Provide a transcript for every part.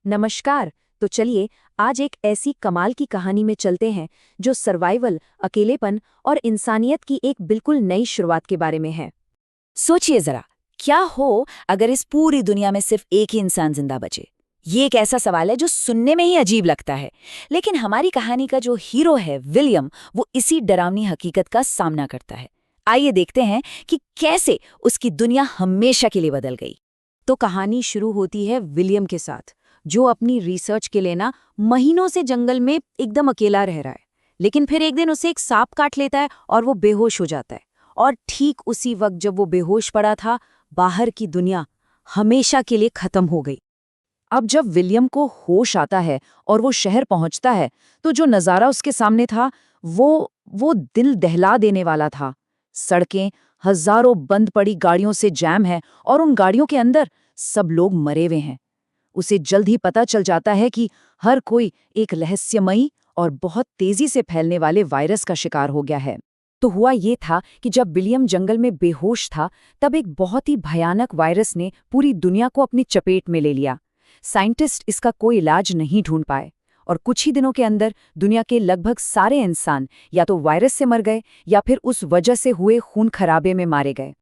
नमस्कार। तो चलिए आज एक ऐसी कमाल की कहानी में चलते हैं जो सर्वाइवल, अकेलेपन और इंसानियत की एक बिल्कुल नई शुरुआत के बारे में है। सोचिए जरा, क्या हो अगर इस पूरी दुनिया में सिर्फ एक ही इंसान जिंदा बचे। ये एक ऐसा सवाल है जो सुनने में ही अजीब लगता है, लेकिन हमारी कहानी का जो हीरो है विलियम, वो इसी डरावनी हकीकत का सामना करता है। आइए देखते हैं कि कैसे उसकी दुनिया हमेशा के लिए बदल गई। तो कहानी शुरू होती है विलियम के साथ, जो अपनी रिसर्च के लिए महीनों से जंगल में एकदम अकेला रह रहा है। लेकिन फिर एक दिन उसे एक सांप काट लेता है और वो बेहोश हो जाता है। और ठीक उसी वक्त जब वो बेहोश पड़ा था, बाहर की दुनिया हमेशा के लिए खत्म हो गई। अब जब विलियम को होश आता है और वो शहर पहुंचता है, तो जो नज़ारा उसके सामने था वो दिल दहला देने वाला था। सड़कें हजारों बंद पड़ी गाड़ियों से जैम है और उन गाड़ियों के अंदर सब लोग मरे हुए हैं। उसे जल्द ही पता चल जाता है कि हर कोई एक रहस्यमयी और बहुत तेजी से फैलने वाले वायरस का शिकार हो गया है। तो हुआ ये था कि जब विलियम जंगल में बेहोश था, तब एक बहुत ही भयानक वायरस ने पूरी दुनिया को अपनी चपेट में ले लिया। साइंटिस्ट इसका कोई इलाज नहीं ढूंढ पाए और कुछ ही दिनों के अंदर दुनिया के लगभग सारे इंसान या तो वायरस से मर गए या फिर उस वजह से हुए खून खराबे में मारे गए।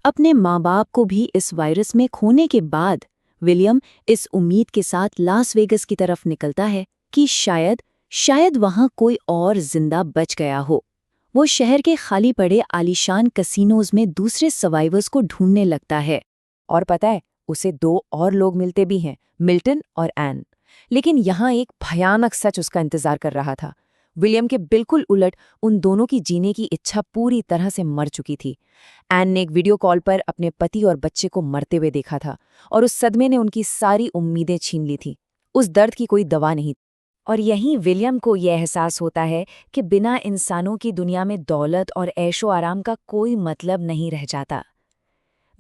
अपने माँ बाप को भी इस वायरस में खोने के बाद विलियम इस उम्मीद के साथ लास वेगस की तरफ निकलता है कि शायद वहां कोई और जिंदा बच गया हो। वो शहर के खाली पड़े आलीशान कसिनोज में दूसरे सर्वाइवर्स को ढूंढने लगता है। और पता है, उसे दो और लोग मिलते भी हैं, मिल्टन और एन। लेकिन यहाँ एक भयानक सच उसका इंतजार कर रहा था। विलियम के बिल्कुल उलट उन दोनों की जीने की इच्छा पूरी तरह से मर चुकी थी। एन ने एक वीडियो कॉल पर अपने पति और बच्चे को मरते हुए देखा था और उस सदमे ने उनकी सारी उम्मीदें छीन ली थी। उस दर्द की कोई दवा नहीं। और यहीं विलियम को यह एहसास होता है कि बिना इंसानों की दुनिया में दौलत और ऐशो आराम का कोई मतलब नहीं रह जाता।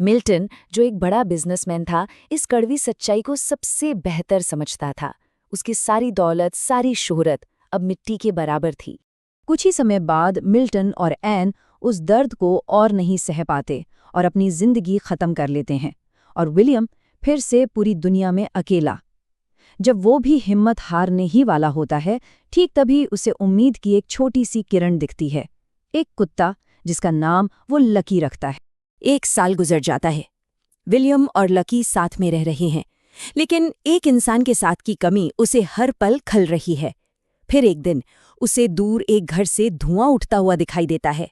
मिल्टन, जो एक बड़ा बिजनेसमैन था, इस कड़वी सच्चाई को सबसे बेहतर समझता था। उसकी सारी दौलत, सारी शोहरत अब मिट्टी के बराबर थी। कुछ ही समय बाद मिल्टन और एन उस दर्द को और नहीं सह पाते और अपनी जिंदगी खत्म कर लेते हैं। और विलियम फिर से पूरी दुनिया में अकेला। जब वो भी हिम्मत हारने ही वाला होता है, ठीक तभी उसे उम्मीद की एक छोटी सी किरण दिखती है। एक कुत्ता जिसका नाम वो लकी रखता है। 1 साल गुजर जाता है। विलियम और लकी साथ में रह रहे हैं, लेकिन एक इंसान के साथ की कमी उसे हर पल खल रही है। फिर एक दिन उसे दूर एक घर से धुआं उठता हुआ दिखाई देता है।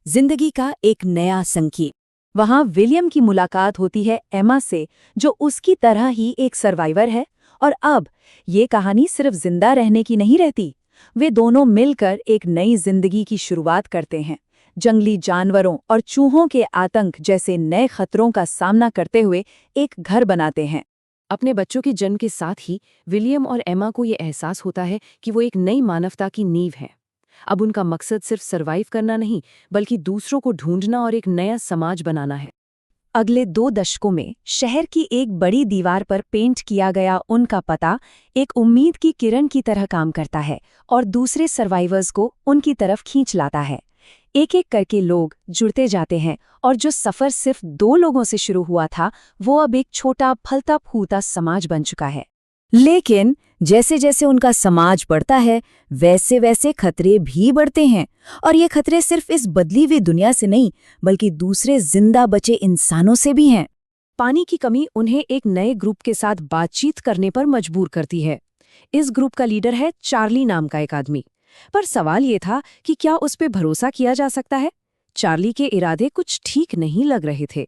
जिंदगी का एक नया संकेत। वहां विलियम की मुलाकात होती है एमा से, जो उसकी तरह ही एक सर्वाइवर है। और अब ये कहानी सिर्फ जिंदा रहने की नहीं रहती। वे दोनों मिलकर एक नई जिंदगी की शुरुआत करते हैं, जंगली जानवरों और चूहों के आतंक जैसे नए खतरों का सामना करते हुए एक घर बनाते हैं। अपने बच्चों के जन्म के साथ ही विलियम और एमा को ये एहसास होता है कि वो एक नई मानवता की नींव है। अब उनका मकसद सिर्फ सरवाइव करना नहीं, बल्कि दूसरों को ढूंढना और एक नया समाज बनाना है। अगले 2 दशकों में शहर की एक बड़ी दीवार पर पेंट किया गया उनका पता एक उम्मीद की किरण की तरह काम करता है और दूसरे सर्वाइवर्स को उनकी तरफ खींच लाता है। एक एक करके लोग जुड़ते जाते हैं और जो सफ़र सिर्फ 2 लोगों से शुरू हुआ था, वो अब एक छोटा फलता फूलता समाज बन चुका है। लेकिन जैसे जैसे उनका समाज बढ़ता है, वैसे वैसे खतरे भी बढ़ते हैं। और ये खतरे सिर्फ इस बदली हुई दुनिया से नहीं, बल्कि दूसरे जिंदा बचे इंसानों से भी हैं। पानी की कमी उन्हें एक नए ग्रुप के साथ बातचीत करने पर मजबूर करती है। इस ग्रुप का लीडर है चार्ली नाम का एक आदमी। पर सवाल ये था कि क्या उस पे भरोसा किया जा सकता है? चार्ली के इरादे कुछ ठीक नहीं लग रहे थे।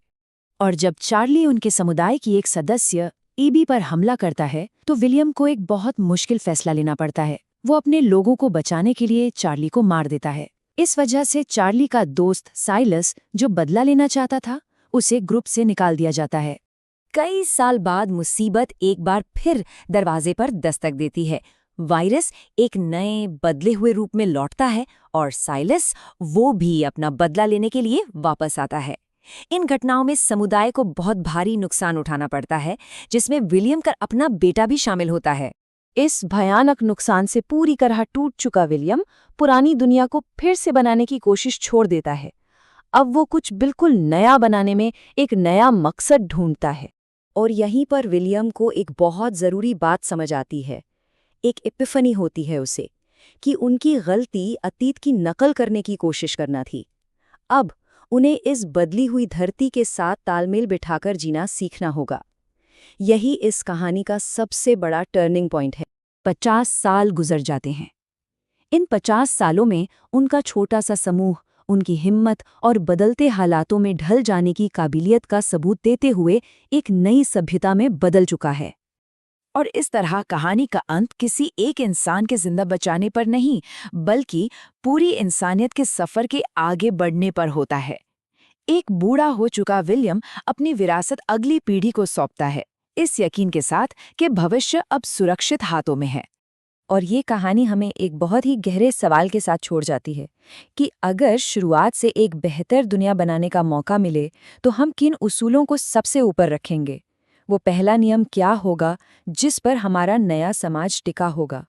और जब चार्ली उनके समुदाय की एक सदस्य ईबी पर हमला करता है, तो विलियम को एक बहुत मुश्किल फैसला लेना पड़ता है। वो अपने लोगों को बचाने के लिए चार्ली को मार देता है। इस वजह से चार्ली का दोस्त साइलस, जो बदला लेना चाहता था, उसे ग्रुप से निकाल दिया जाता है। कई साल बाद मुसीबत एक बार फिर दरवाजे पर दस्तक देती है। वायरस एक नए बदले हुए रूप में लौटता है और साइलस, वो भी अपना बदला लेने के लिए वापस आता है। इन घटनाओं में समुदाय को बहुत भारी नुकसान उठाना पड़ता है, जिसमें विलियम का अपना बेटा भी शामिल होता है। इस भयानक नुकसान से पूरी तरह टूट चुका विलियम पुरानी दुनिया को फिर से बनाने की कोशिश छोड़ देता है। अब वो कुछ बिल्कुल नया बनाने में एक नया मकसद ढूंढता है। और यहीं पर विलियम को एक बहुत ज़रूरी बात समझ आती है। एक एपिफनी होती है उसे कि उनकी गलती अतीत की नकल करने की कोशिश करना थी। अब उन्हें इस बदली हुई धरती के साथ तालमेल बिठाकर जीना सीखना होगा। यही इस कहानी का सबसे बड़ा टर्निंग पॉइंट है। 50 साल गुजर जाते हैं। इन 50 सालों में उनका छोटा सा समूह उनकी हिम्मत और बदलते हालातों में ढल जाने की काबिलियत का सबूत देते हुए एक नई सभ्यता में बदल चुका है। और इस तरह कहानी का अंत किसी एक इंसान के जिंदा बचाने पर नहीं, बल्कि पूरी इंसानियत के सफर के आगे बढ़ने पर होता है। एक बूढ़ा हो चुका विलियम अपनी विरासत अगली पीढ़ी को सौंपता है, इस यकीन के साथ कि भविष्य अब सुरक्षित हाथों में है। और ये कहानी हमें एक बहुत ही गहरे सवाल के साथ छोड़ जाती है कि अगर शुरुआत से एक बेहतर दुनिया बनाने का मौका मिले तो हम किन उसूलों को सबसे ऊपर रखेंगे। वो पहला नियम क्या होगा जिस पर हमारा नया समाज टिका होगा।